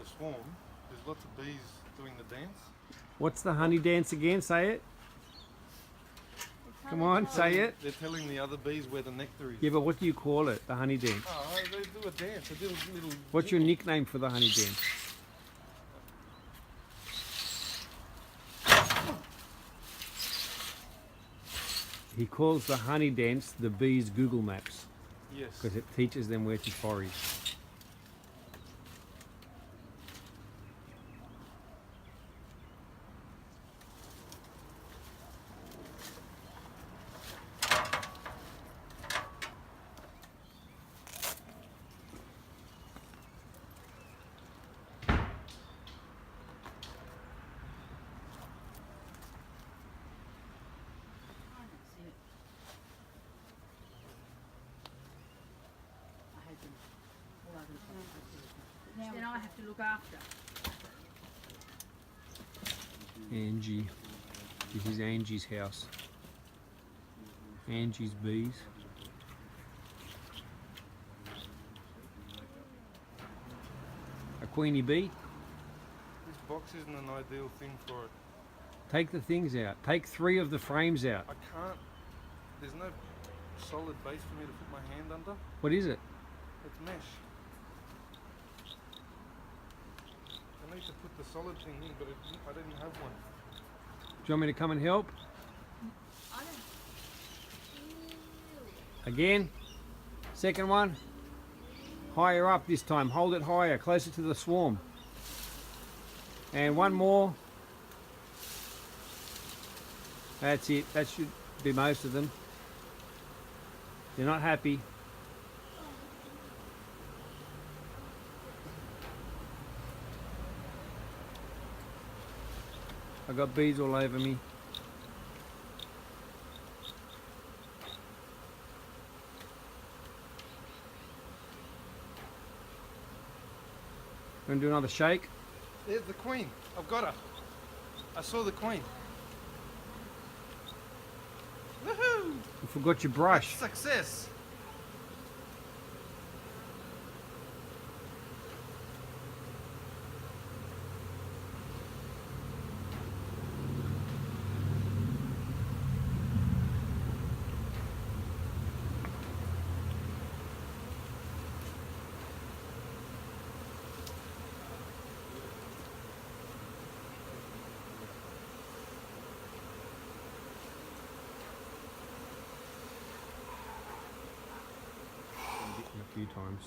the swarm, there's lots of bees doing the dance. What's the honey dance again? Say it. Come on, say it. They're telling the other bees where the nectar is. Yeah, but what do you call it? The honey dance. Oh, they do a dance. They do a little. What's your nickname for the honey dance? He calls the honey dance the bees' Google Maps Yes. because it teaches them where to forage. Then I have to look after. Angie. This is Angie's house. Angie's bees. A queenie bee. This box isn't an ideal thing for it. Take the things out. Take 3 of the frames out. I can't. There's no solid base for me to put my hand under. What is it? It's mesh. I need to put the solid thing in, but I didn't have one. Do you want me to come and help? I don't. Again. Second one. Higher up this time. Hold it higher, closer to the swarm. And one more. That's it. That should be most of them. They're not happy. I got bees all over me. Gonna do another shake. There's the queen. I've got her. I saw the queen. Woohoo! You forgot your brush. Success. A few times.